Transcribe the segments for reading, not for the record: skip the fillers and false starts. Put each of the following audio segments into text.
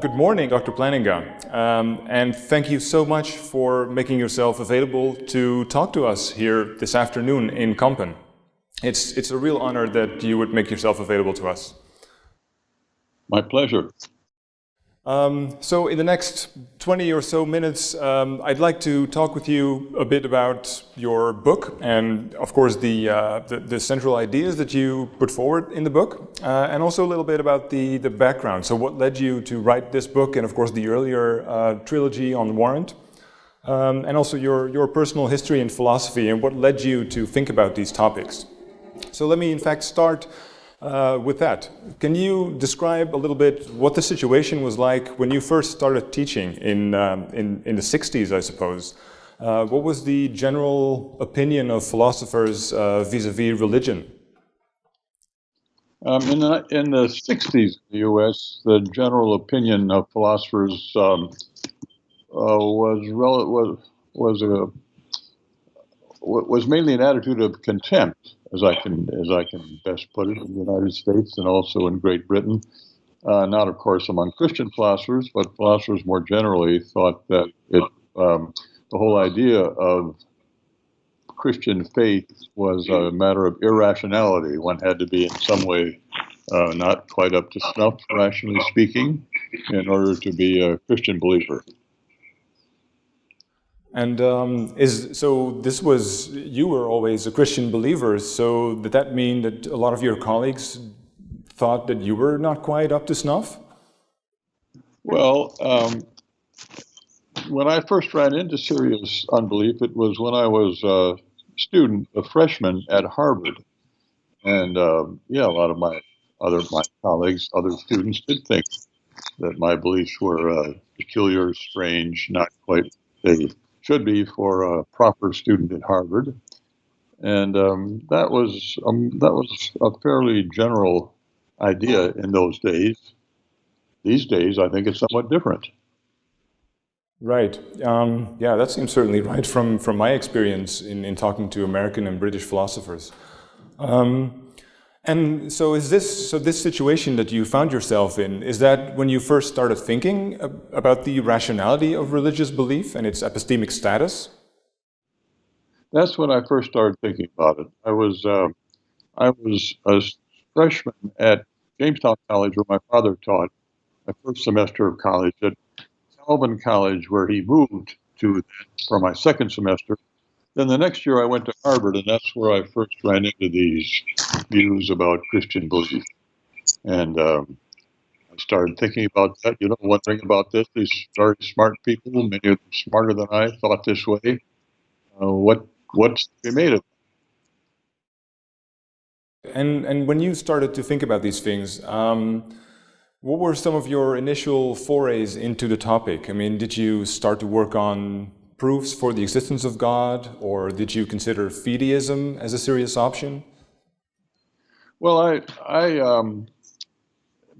Good morning, Dr. Plantinga, and thank you so much for making yourself available to talk to us here this afternoon in Kampen. It's a real honor that you would make yourself available to us. My pleasure. So in the next 20 or so minutes, I'd like to talk with you a bit about your book and, of course, the central ideas that you put forward in the book, and also a little bit about the background. So what led you to write this book and, of course, the earlier trilogy on Warrant, and also your personal history and philosophy and what led you to think about these topics. So let me, in fact, start with that. Can you describe a little bit what the situation was like when you first started teaching in the 60s, I suppose? What was the general opinion of philosophers vis-a-vis religion? In the 60s in the U.S., the general opinion of philosophers was mainly an attitude of contempt, as I can best put it, in the United States and also in Great Britain. Not, of course, among Christian philosophers, but philosophers more generally thought that the whole idea of Christian faith was a matter of irrationality. One had to be in some way not quite up to snuff, rationally speaking, in order to be a Christian believer. And you were always a Christian believer, so did that mean that a lot of your colleagues thought that you were not quite up to snuff? Well, when I first ran into serious unbelief, it was when I was a student, a freshman at Harvard. And a lot of my colleagues, other students did think that my beliefs were peculiar, strange, not quite they should be for a proper student at Harvard, and that was a fairly general idea in those days. These days, I think it's somewhat different. Right. Yeah, that seems certainly right from my experience in talking to American and British philosophers. And so this situation that you found yourself in, is that when you first started thinking about the rationality of religious belief and its epistemic status? That's when I first started thinking about it. I was a freshman at Jamestown College, where my father taught, my first semester of college, at Alvin College, where he moved to for my second semester. Then the next year I went to Harvard, and that's where I first ran into these views about Christian belief. And I started thinking about that, wondering about this. These very smart people, many of them smarter than I, thought this way. What's to be made of it? And when you started to think about these things, what were some of your initial forays into the topic? I mean, did you start to work on proofs for the existence of God, or did you consider fideism as a serious option? Well,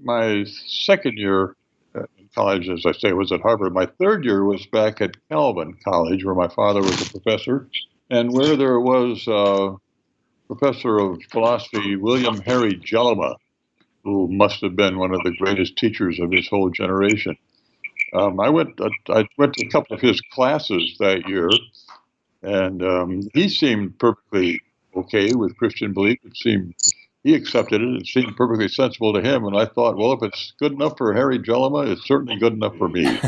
my second year in college, as I say, was at Harvard. My third year was back at Calvin College, where my father was a professor, and where there was a professor of philosophy, William Harry Jellema, who must have been one of the greatest teachers of his whole generation. I went to a couple of his classes that year, and he seemed perfectly okay with Christian belief. He accepted it. It seemed perfectly sensible to him, and I thought, well, if it's good enough for Harry Jellema, it's certainly good enough for me.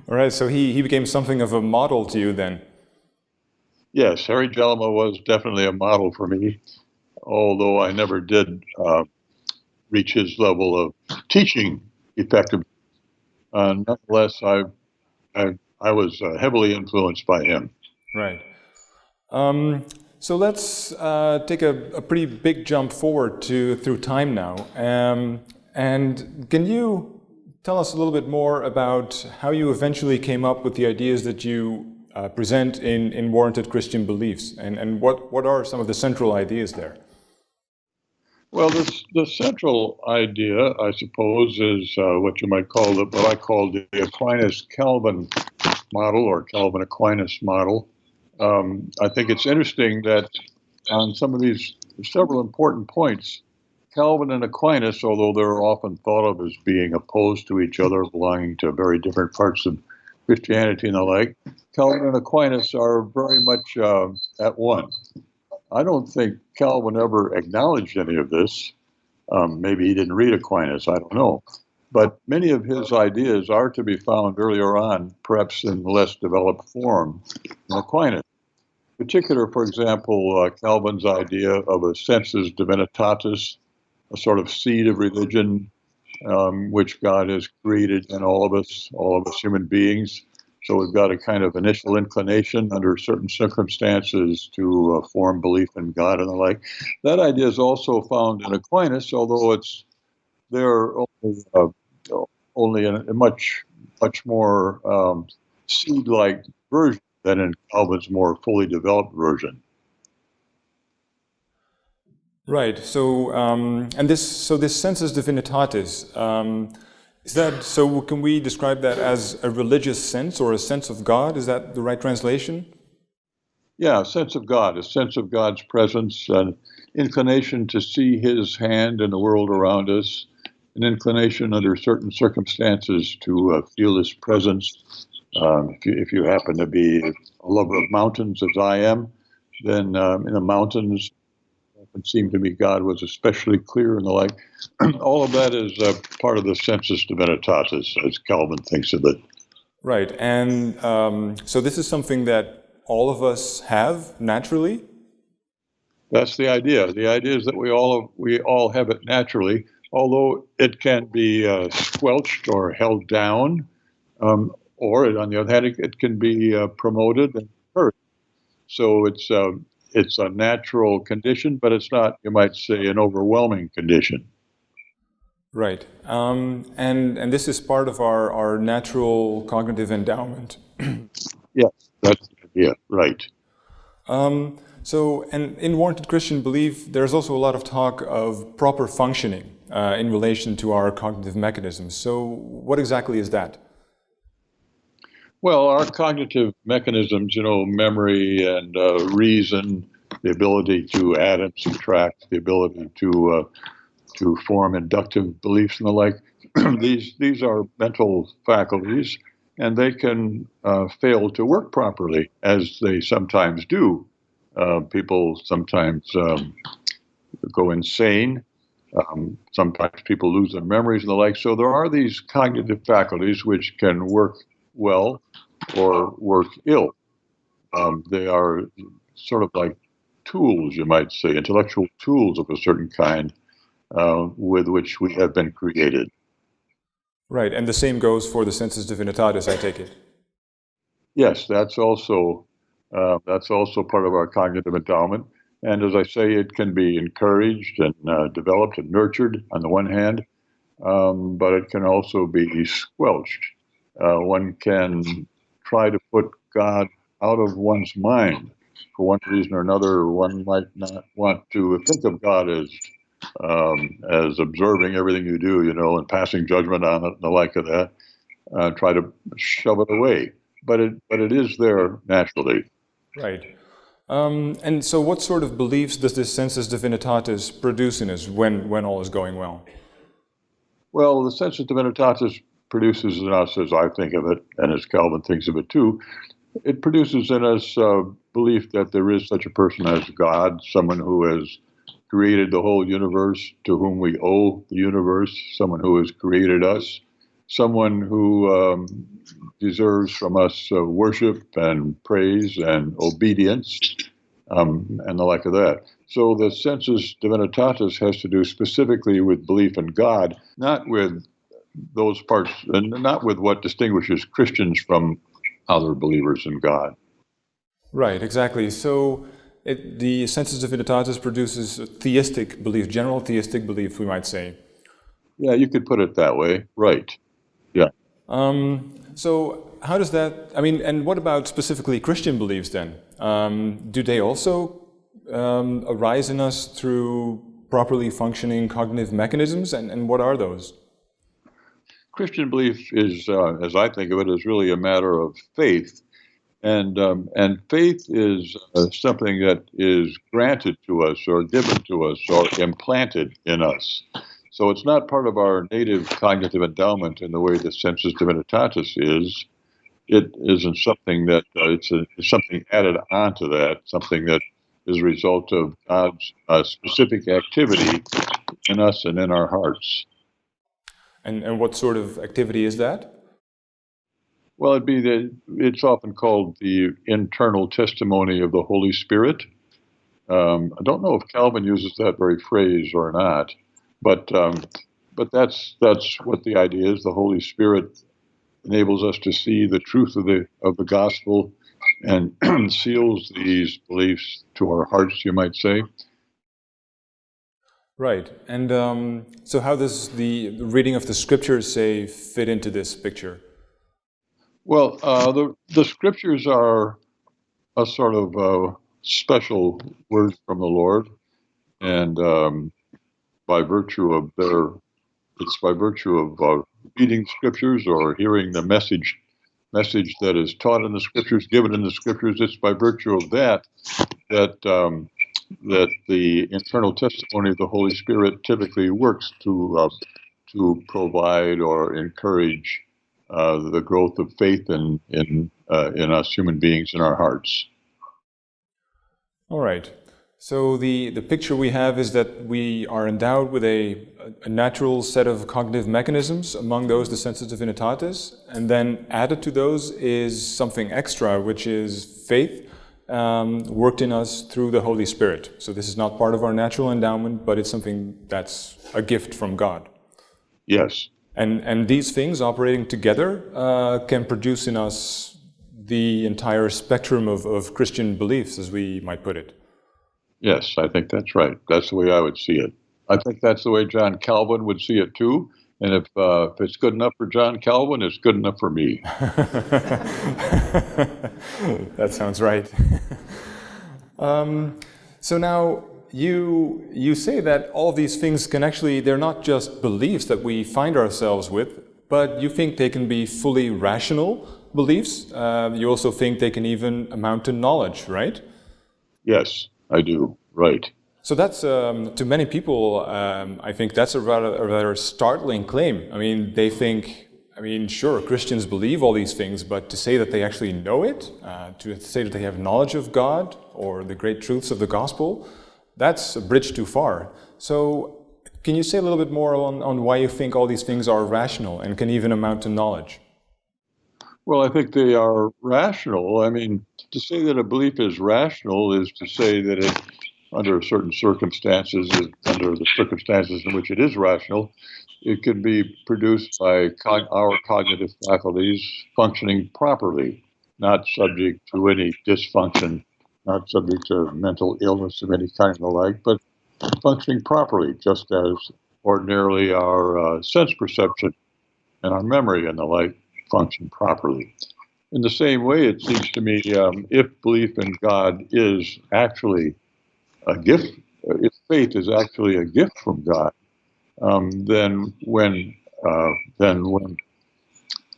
All right, so he became something of a model to you then. Yes, Harry Jellema was definitely a model for me, although I never did reach his level of teaching effectively. Nonetheless, I was heavily influenced by him. Right. So let's take a pretty big jump forward through time now. And can you tell us a little bit more about how you eventually came up with the ideas that you present in Warranted Christian Beliefs, and what are some of the central ideas there? Well, the central idea, I suppose, is what you might call what I call the Aquinas-Calvin model, or Calvin-Aquinas model. I think it's interesting that on some of these several important points, Calvin and Aquinas, although they're often thought of as being opposed to each other, belonging to very different parts of Christianity and the like, Calvin and Aquinas are very much at one. I don't think Calvin ever acknowledged any of this. Maybe he didn't read Aquinas, I don't know. But many of his ideas are to be found earlier on, perhaps in less developed form in Aquinas. In particular, for example, Calvin's idea of a sensus divinitatis, a sort of seed of religion, which God has created in all of us human beings. So we've got a kind of initial inclination under certain circumstances to form belief in God and the like. That idea is also found in Aquinas, although it's there only in a much more seed-like version than in Calvin's more fully developed version. Right. So, this sensus divinitatis, is that so? Can we describe that as a religious sense or a sense of God? Is that the right translation? Yeah, a sense of God, a sense of God's presence, an inclination to see His hand in the world around us, an inclination under certain circumstances to feel His presence. If you happen to be a lover of mountains, as I am, then in the mountains, it seemed to me God was especially clear and the like. All of that is part of the sensus divinitatis, as Calvin thinks of it. Right. And so this is something that all of us have naturally? That's the idea. The idea is that we all have it naturally, although it can be squelched or held down, or on the other hand, it can be promoted and encouraged. So it's a natural condition, but it's not, you might say, an overwhelming condition. Right. And this is part of our natural cognitive endowment. Yes, that's the idea, right. And in Warranted Christian Belief, there's also a lot of talk of proper functioning in relation to our cognitive mechanisms. So what exactly is that? Well, our cognitive mechanisms, memory and reason, the ability to add and subtract, the ability to form inductive beliefs and the like, these are mental faculties, and they can fail to work properly, as they sometimes do. People sometimes go insane. Sometimes people lose their memories and the like. So there are these cognitive faculties which can work well or work ill. They are sort of like tools, you might say, intellectual tools of a certain kind with which we have been created. Right, and the same goes for the sensus divinitatis, I take it. Yes, that's also part of our cognitive endowment. And as I say, it can be encouraged and developed and nurtured on the one hand, but it can also be squelched. One can try to put God out of one's mind. For one reason or another, one might not want to think of God as observing everything you do, and passing judgment on it and the like of that. Try to shove it away, but it is there naturally. Right. And so what sort of beliefs does this sensus divinitatis produce in us when all is going well? Well, the sensus divinitatis produces in us, as I think of it, and as Calvin thinks of it too, it produces in us belief that there is such a person as God, someone who has created the whole universe, to whom we owe the universe, someone who has created us, someone who deserves from us worship and praise and obedience and the like of that. So the sensus divinitatis has to do specifically with belief in God, not with those parts, and not with what distinguishes Christians from other believers in God. Right, exactly. So the sensus divinitatis produces theistic belief, general theistic belief, we might say. Yeah, you could put it that way. Right. Yeah. So how does that, and what about specifically Christian beliefs then? Do they also arise in us through properly functioning cognitive mechanisms, and what are those? Christian belief is, as I think of it, is really a matter of faith. And faith is something that is granted to us or given to us or implanted in us. So it's not part of our native cognitive endowment in the way the sensus divinitatis is. It isn't something that it's something added onto that, something that is a result of God's specific activity in us and in our hearts. And what sort of activity is that? Well, it's often called the internal testimony of the Holy Spirit. I don't know if Calvin uses that very phrase or not, but that's what the idea is. The Holy Spirit enables us to see the truth of the gospel and seals these beliefs to our hearts, you might say. Right. And so how does the reading of the scriptures, say, fit into this picture? Well, the scriptures are a sort of special word from the Lord, and by virtue of reading scriptures or hearing the message that is taught in the scriptures, given in the scriptures. It's by virtue of that the internal testimony of the Holy Spirit typically works to provide or encourage the growth of faith in us human beings in our hearts. All right. So the picture we have is that we are endowed with a natural set of cognitive mechanisms, among those the sensus divinitatis, and then added to those is something extra, which is faith, worked in us through the Holy Spirit. So this is not part of our natural endowment, but it's something that's a gift from God. Yes. And these things operating together can produce in us the entire spectrum of Christian beliefs, as we might put it. Yes, I think that's right. That's the way I would see it. I think that's the way John Calvin would see it too. And if it's good enough for John Calvin, it's good enough for me. That sounds right. So now you say that all these things can actually, they're not just beliefs that we find ourselves with, but you think they can be fully rational beliefs. You also think they can even amount to knowledge, right? Yes, I do. Right. So that's, to many people, I think that's a rather startling claim. I mean, they think, sure, Christians believe all these things, but to say that they actually know it, to say that they have knowledge of God or the great truths of the gospel, that's a bridge too far. So can you say a little bit more on why you think all these things are rational and can even amount to knowledge? Well, I think they are rational. I mean, to say that a belief is rational is to say that it, under certain circumstances, under the circumstances in which it is rational, it can be produced by our cognitive faculties functioning properly, not subject to any dysfunction, not subject to mental illness of any kind and the like, but functioning properly, just as ordinarily our sense perception and our memory and the like function properly. In the same way, it seems to me, if belief in God is actually a gift, if faith is actually a gift from God, then when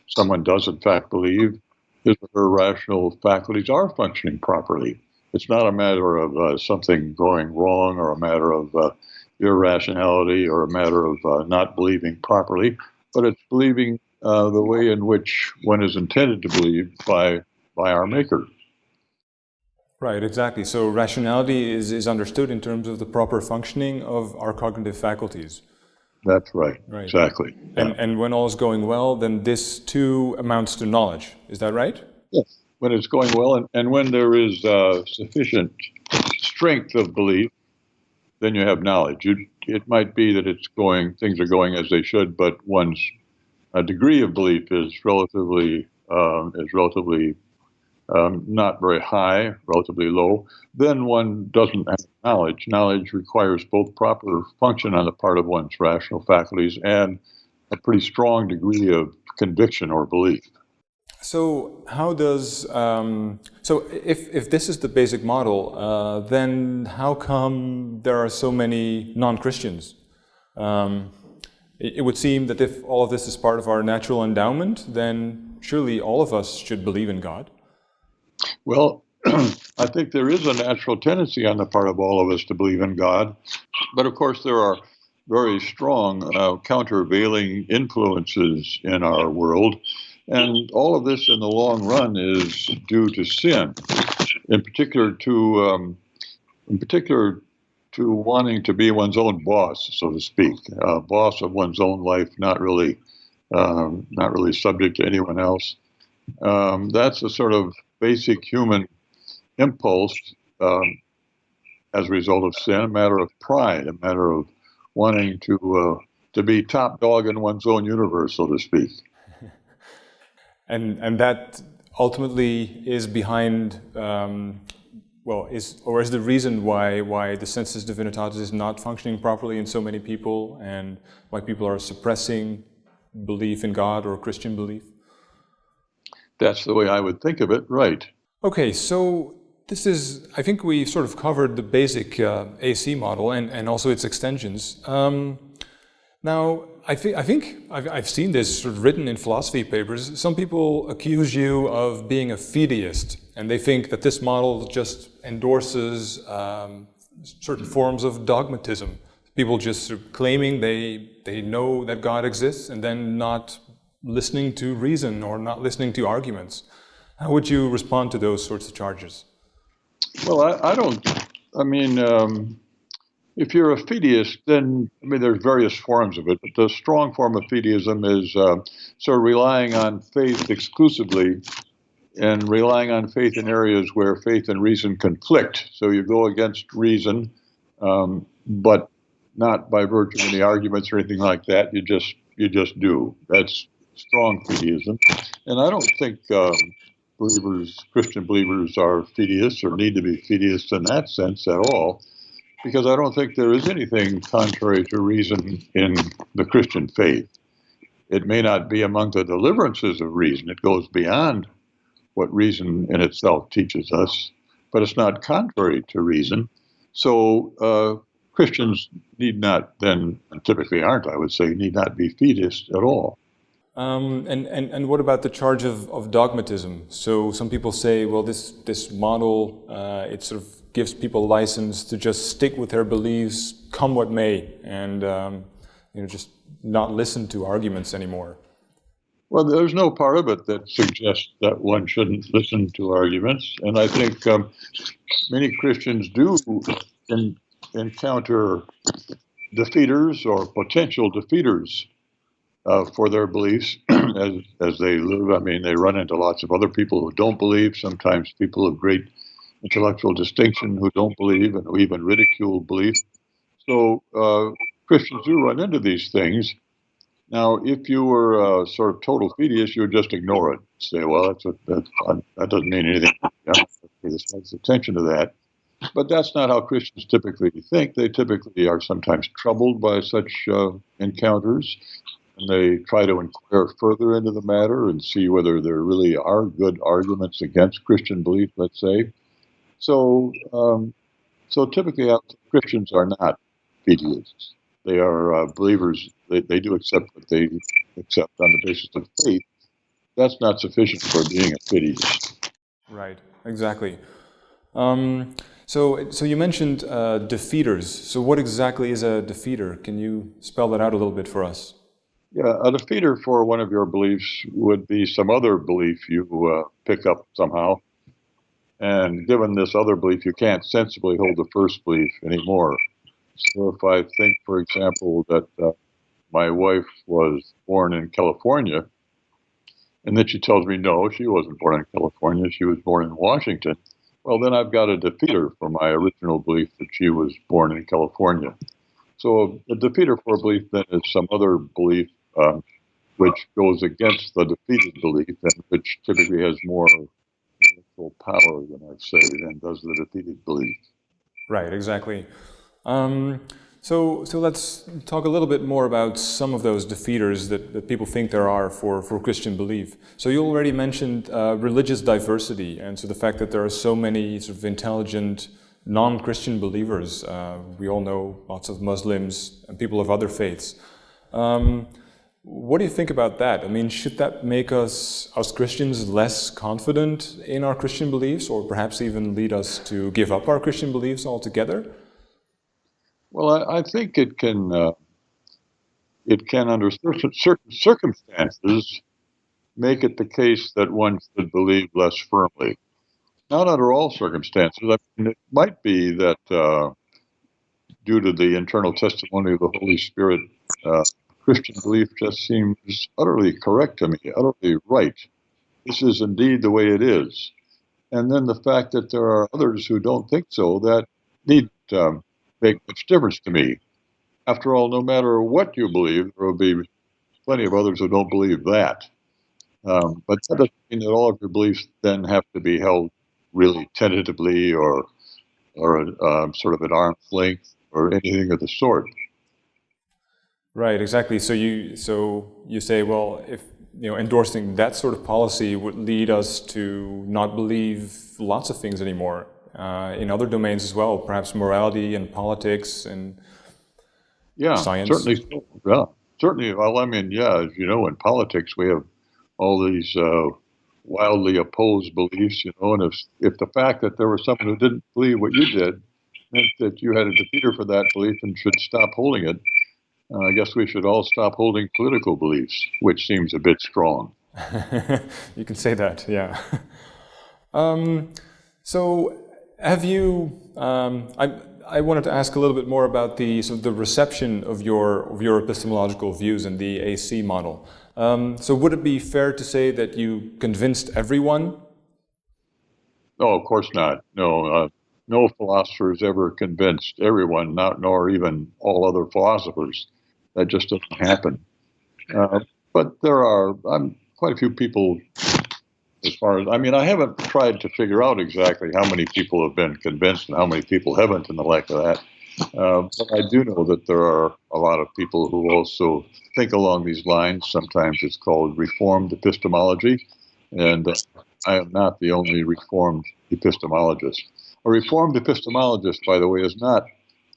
someone does in fact believe, his or her rational faculties are functioning properly. It's not a matter of something going wrong or a matter of irrationality or a matter of not believing properly, but it's believing the way in which one is intended to believe by our Maker. Right, exactly. So rationality is understood in terms of the proper functioning of our cognitive faculties. That's right. Exactly. Yeah. And when all is going well, then this too amounts to knowledge. Is that right? Yes. When it's going well and when there is sufficient strength of belief, then you have knowledge. It might be that things are going as they should, but one's degree of belief is relatively not very high, relatively low. Then one doesn't have knowledge. Knowledge requires both proper function on the part of one's rational faculties and a pretty strong degree of conviction or belief. So how does, if this is the basic model, then how come there are so many non-Christians? It would seem that if all of this is part of our natural endowment, then surely all of us should believe in God. Well, I think there is a natural tendency on the part of all of us to believe in God, but of course there are very strong countervailing influences in our world, and all of this in the long run is due to sin, in particular to wanting to be one's own boss, so to speak, boss of one's own life, not really subject to anyone else. That's a sort of basic human impulse as a result of sin, a matter of pride, a matter of wanting to be top dog in one's own universe, so to speak. And that ultimately is behind, is the reason why the sensus divinitatis is not functioning properly in so many people, and why people are suppressing belief in God or Christian belief? That's the way I would think of it, right. Okay, so I think we sort of covered the basic AC model and also its extensions. Now, I think I've seen this sort of written in philosophy papers. Some people accuse you of being a fideist, and they think that this model just endorses certain forms of dogmatism. People just sort of claiming they know that God exists and then not listening to reason or not listening to arguments. How would you respond to those sorts of charges? Well, if you're a fideist, then, there's various forms of it, but the strong form of fideism is sort of relying on faith exclusively and relying on faith in areas where faith and reason conflict. So you go against reason, but not by virtue of any arguments or anything like that. You just do. That's strong fideism. And I don't think Christian believers are fideists or need to be fideists in that sense at all, because I don't think there is anything contrary to reason in the Christian faith. It may not be among the deliverances of reason. It goes beyond what reason in itself teaches us, but it's not contrary to reason. So Christians need not then, and typically aren't, I would say, need not be fideists at all. And what about the charge of dogmatism? So some people say, well, this model, it sort of gives people license to just stick with their beliefs, come what may, and just not listen to arguments anymore. Well, there's no part of it that suggests that one shouldn't listen to arguments, and I think many Christians do encounter defeaters or potential defeaters for their beliefs as they live. They run into lots of other people who don't believe, sometimes people of great intellectual distinction who don't believe and who even ridicule belief. So Christians do run into these things. Now, if you were a sort of total fideist, you would just ignore it. Say, well, that doesn't mean anything. There's attention to that. But that's not how Christians typically think. They typically are sometimes troubled by such encounters, and they try to inquire further into the matter and see whether there really are good arguments against Christian belief, let's say. So typically Christians are not fideists. They are believers. They do accept what they accept on the basis of faith. That's not sufficient for being a fideist. Right, exactly. So you mentioned defeaters. So what exactly is a defeater? Can you spell that out a little bit for us? Yeah, a defeater for one of your beliefs would be some other belief you pick up somehow. And given this other belief, you can't sensibly hold the first belief anymore. So if I think, for example, that my wife was born in California, and then she tells me, no, she wasn't born in California, she was born in Washington, well, then I've got a defeater for my original belief that she was born in California. So a defeater for a belief then is some other belief which goes against the defeated belief and which typically has more intellectual power than does the defeated belief. Right, exactly. So let's talk a little bit more about some of those defeaters that people think there are for Christian belief. So you already mentioned religious diversity, and so the fact that there are so many sort of intelligent non-Christian believers. We all know lots of Muslims and people of other faiths. what do you think about that? I mean, should that make us, as Christians, less confident in our Christian beliefs, or perhaps even lead us to give up our Christian beliefs altogether? Well, I think it can, under certain circumstances, make it the case that one should believe less firmly. Not under all circumstances. I mean, it might be that due to the internal testimony of the Holy Spirit, Christian belief just seems utterly correct to me, utterly right. This is indeed the way it is. And then the fact that there are others who don't think so, that need make much difference to me. After all, no matter what you believe, there will be plenty of others who don't believe that. But that doesn't mean that all of your beliefs then have to be held really tentatively or sort of at arm's length or anything of the sort. Right, exactly. So you say, well, if endorsing that sort of policy would lead us to not believe lots of things anymore in other domains as well, perhaps morality and politics and science. Certainly. Yeah, certainly. Well, I mean, as you know, in politics we have all these wildly opposed beliefs, and if the fact that there was someone who didn't believe what you did meant that you had a defeater for that belief and should stop holding it, I guess we should all stop holding political beliefs, which seems a bit strong. You can say that, yeah. So have you, I wanted to ask a little bit more about the reception of your epistemological views in the AC model. So would it be fair to say that you convinced everyone? No, of course not. No, no philosopher has ever convinced everyone, nor even all other philosophers. That just doesn't happen. But there are quite a few people, I haven't tried to figure out exactly how many people have been convinced and how many people haven't and the like of that. But I do know that there are a lot of people who also think along these lines. Sometimes it's called reformed epistemology, and I am not the only reformed epistemologist. A reformed epistemologist, by the way, is not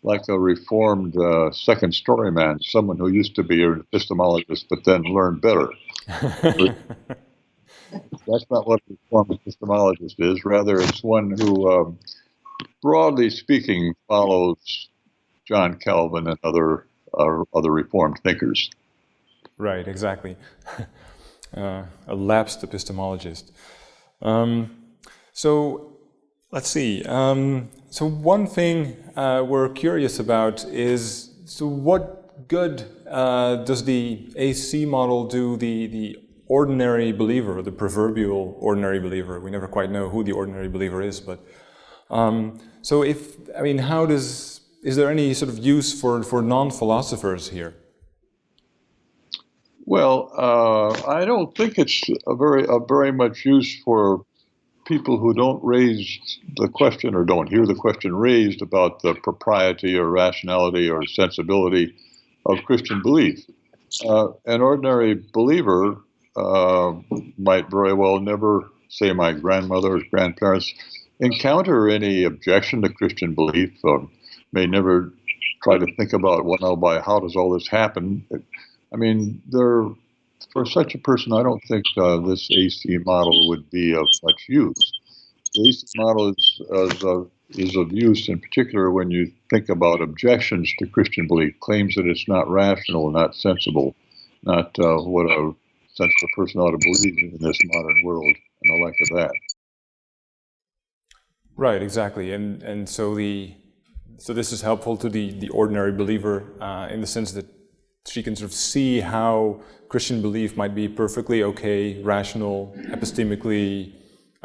like a reformed second story man, someone who used to be an epistemologist but then learned better. That's not what a reformed epistemologist is. Rather, it's one who, broadly speaking, follows John Calvin and other reformed thinkers. Right, exactly. A lapsed epistemologist. So let's see. So one thing we're curious about is, so what good does the AC model do the ordinary believer, the proverbial ordinary believer? We never quite know who the ordinary believer is, but so is there any sort of use for non-philosophers here? Well, I don't think it's a very much use for people who don't raise the question or don't hear the question raised about the propriety or rationality or sensibility of Christian belief. An ordinary believer might very well never, say my grandmother or grandparents, encounter any objection to Christian belief, may never try to think about, how does all this happen? I mean, for such a person, I don't think this AC model would be of much use. The AC model is of use in particular when you think about objections to Christian belief, claims that it's not rational, not sensible, not what a sensible person ought to believe in this modern world, and the like of that. Right, exactly, and so this is helpful to the ordinary believer in the sense that she can sort of see how Christian belief might be perfectly okay, rational, epistemically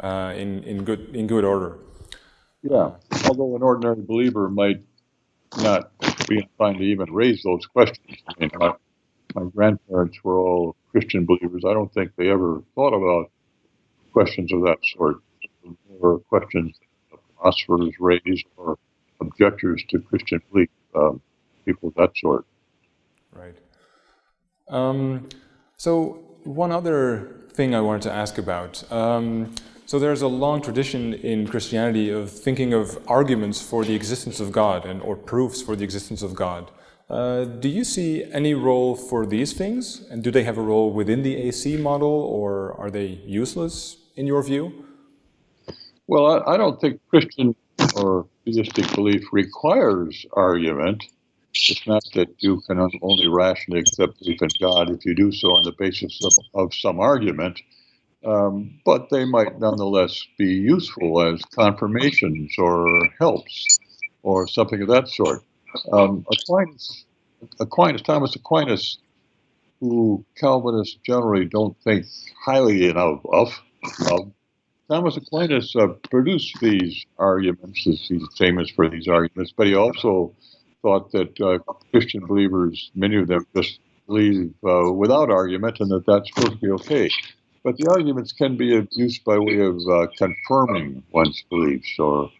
in good order. Yeah, although an ordinary believer might not be inclined to even raise those questions. I mean, my grandparents were all Christian believers. I don't think they ever thought about questions of that sort, or questions that philosophers raised or objectors to Christian belief, people of that sort. Right. So one other thing I wanted to ask about. So there's a long tradition in Christianity of thinking of arguments for the existence of God or proofs for the existence of God. Do you see any role for these things? And do they have a role within the AC model, or are they useless in your view? Well, I don't think Christian or theistic belief requires argument. It's not that you can only rationally accept belief in God if you do so on the basis of some argument, but they might nonetheless be useful as confirmations or helps or something of that sort. Thomas Aquinas, who Calvinists generally don't think highly enough of, Thomas Aquinas produced these arguments, he's famous for these arguments, but he also thought that Christian believers, many of them just believe without argument, and that's perfectly okay. But the arguments can be of use by way of confirming one's beliefs, or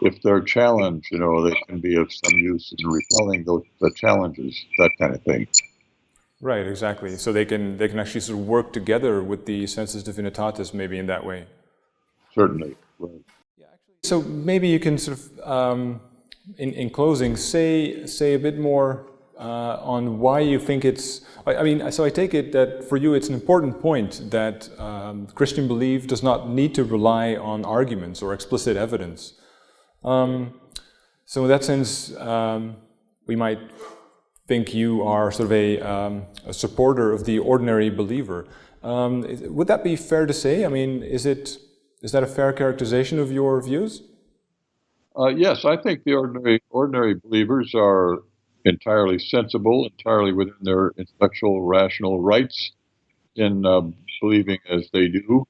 if they're challenged, they can be of some use in repelling the challenges, that kind of thing. Right, exactly. So they can actually sort of work together with the sensus divinitatis, maybe in that way. Certainly. Right. So maybe you can sort of, in closing, say a bit more on why you think it's. I mean, so I take it that for you it's an important point that Christian belief does not need to rely on arguments or explicit evidence. So in that sense, we might think you are sort of a supporter of the ordinary believer. Would that be fair to say? I mean, is that a fair characterization of your views? Yes, I think the ordinary believers are entirely sensible, entirely within their intellectual, rational rights in believing as they do.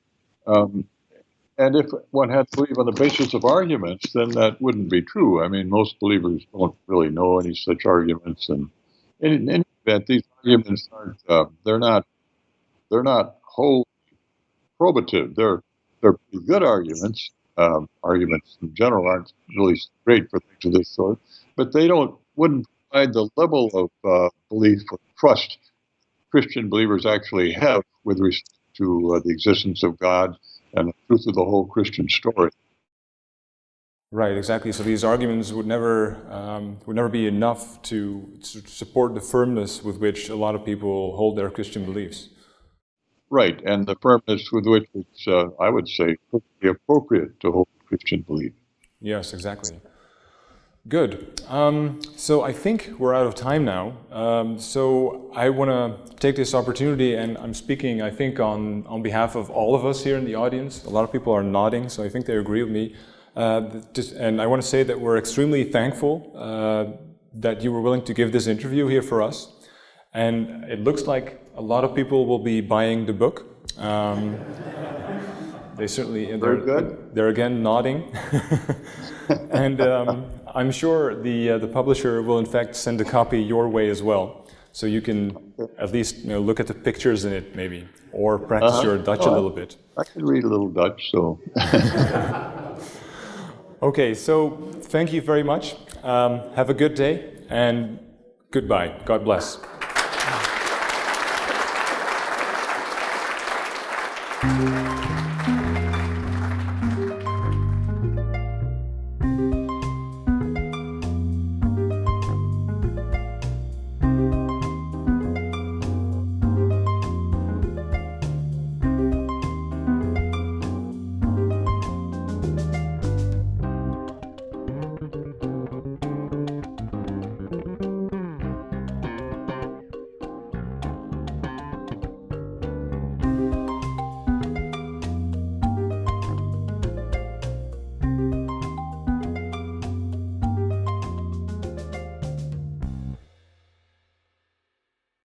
And if one had to believe on the basis of arguments, then that wouldn't be true. I mean, most believers don't really know any such arguments, and in any event, these arguments they're not wholly probative. They're pretty good arguments. Arguments in general aren't really great for things of this sort, but they wouldn't provide the level of belief or trust Christian believers actually have with respect to the existence of God and the truth of the whole Christian story. Right, exactly. So these arguments would never be enough to support the firmness with which a lot of people hold their Christian beliefs. Right, and the firmness with which it's, I would say, perfectly appropriate to hold Christian belief. Yes, exactly. Good. So I think we're out of time now. So I want to take this opportunity, and I'm speaking, I think, on behalf of all of us here in the audience. A lot of people are nodding, so I think they agree with me. And I want to say that we're extremely thankful that you were willing to give this interview here for us. And it looks like a lot of people will be buying the book. They certainly, they're again nodding. And I'm sure the publisher will in fact send a copy your way as well. So you can at least look at the pictures in it maybe, or practice your Dutch a little bit. I can read a little Dutch, so. Okay, so thank you very much. Have a good day and goodbye. God bless.